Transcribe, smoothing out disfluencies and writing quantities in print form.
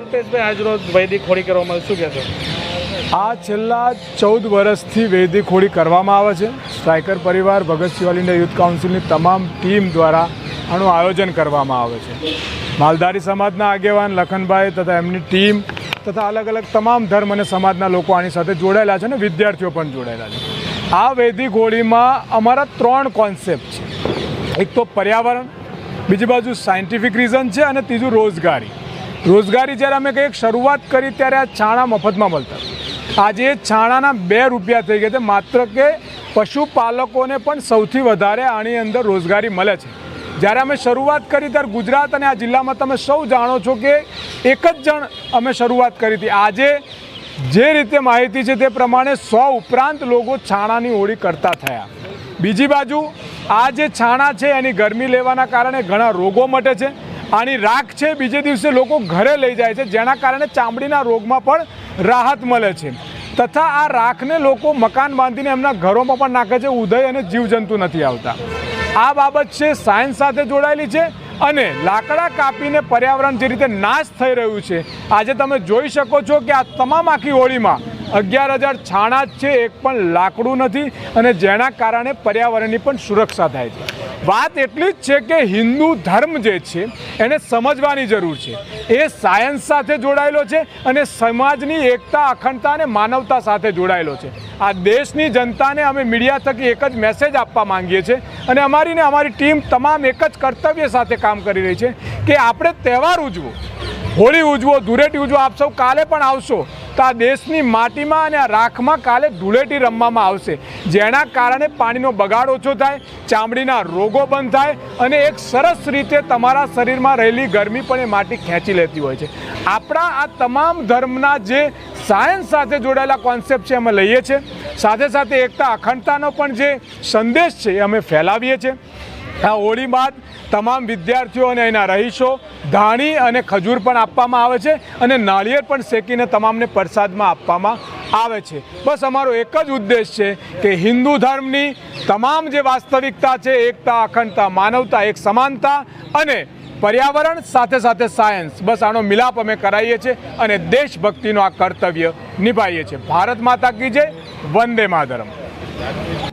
અલ્પેશભાઈ આજરોજ વૈદિક હોળી કરવામાં શું કહેશો? આ છેલ્લા 14 વર્ષથી વૈદિક હોળી કરવામાં આવે છે. સ્ટ્રાઇકર પરિવાર, ભગત શિવાલિંડા યુથ કાઉન્સિલની તમામ ટીમ દ્વારા આનું આયોજન કરવામાં આવે છે. માલધારી સમાજના આગેવાન લખનભાઈ તથા એમની ટીમ તથા અલગ અલગ તમામ ધર્મ અને સમાજના લોકો આની સાથે જોડાયેલા છે અને વિદ્યાર્થીઓ પણ જોડાયેલા છે. આ વૈદિક હોળીમાં અમારા 3 કોન્સેપ્ટ છે. એક તો પર્યાવરણ, બીજી બાજુ સાયન્ટિફિક રીઝન છે અને ત્રીજું રોજગારી. જ્યારે અમે કંઈક શરૂઆત કરી ત્યારે આ છાણા મફતમાં મળતા. આજે છાણાના 2 રૂપિયા થઈ ગયા છે. માત્ર કે પશુપાલકોને પણ સૌથી વધારે આની અંદર રોજગારી મળે છે. જ્યારે અમે શરૂઆત કરી ત્યારે ગુજરાત અને આ જિલ્લામાં તમે સૌ જાણો છો કે એક જ જણ અમે શરૂઆત કરી હતી. આજે જે રીતે માહિતી છે તે પ્રમાણે 100 ઉપરાંત લોકો છાણાની હોળી કરતા થયા. બીજી બાજુ આ જે છાણા છે એની ગરમી લેવાના કારણે ઘણા રોગો મટે છે. આની રાખ છે બીજે દિવસે લોકો ઘરે લઈ જાય છે, જેના કારણે ચામડીના રોગમાં પણ રાહત મળે છે. તથા આ રાખને લોકો મકાન બાંધીને એમના ઘરોમાં પણ નાખે છે. ઉદય અને જીવજંતુ નથી આવતા. આ બાબત છે સાયન્સ સાથે જોડાયેલી છે અને લાકડા કાપીને પર્યાવરણ જે રીતે નાશ થઈ રહ્યું છે, આજે તમે જોઈ શકો છો કે આ તમામ આખી હોળીમાં 11,000 છાણા જ છે, એક પણ લાકડું નથી અને જેના કારણે પર્યાવરણની પણ સુરક્ષા થાય છે. વાત એટલી જ છે કે હિન્દુ ધર્મ જે છે એને સમજવાની જરૂર છે. એ સાયન્સ સાથે જોડાયેલો છે અને સમાજની એકતા, અખંડતા અને માનવતા સાથે જોડાયેલો છે. આ દેશની જનતાને અમે મીડિયા થકી એક જ મેસેજ આપવા માંગીએ છીએ અને અમારી ટીમ તમામ એક જ કર્તવ્ય સાથે કામ કરી રહી છે કે આપણે તહેવાર ઉજવો, હોળી ઉજવો, ધૂળેટી ઉજવો. આપ સૌ કાલે પણ આવશો તો આ દેશની માટીમાં અને આ રાખમાં કાલે ધૂળેટી રમવામાં આવશે, જેના કારણે પાણીનો બગાડ ઓછો થાય, ચામડીના રોગો બંધ થાય અને એક સરસ રીતે તમારા શરીરમાં રહેલી ગરમી પણ એ માટી ખેંચી લેતી હોય છે. આપણા આ તમામ ધર્મના જે સાયન્સ સાથે જોડાયેલા કોન્સેપ્ટ છે અમે લઈએ છીએ. સાથે સાથે એકતા, અખંડતાનો પણ જે સંદેશ છે એ અમે ફેલાવીએ છીએ. આ હોળી બાદ તમામ વિદ્યાર્થીઓ અને એના રહીશો ધાણી અને ખજૂર પણ આપવામાં આવે છે અને નાળિયેર પણ શેકીને તમામને પ્રસાદમાં આપવામાં આવે છે. બસ અમારો એક જ ઉદ્દેશ છે કે હિન્દુ ધર્મની તમામ જે વાસ્તવિકતા છે, એકતા, અખંડતા, માનવતા, એક સમાનતા અને પર્યાવરણ સાથે સાથે સાયન્સ, બસ આનો મિલાપ અમે કરાવીએ છીએ અને દેશભક્તિનો આ કર્તવ્ય નિભાવીએ છીએ. ભારત માતા કી જય, વંદે માતરમ.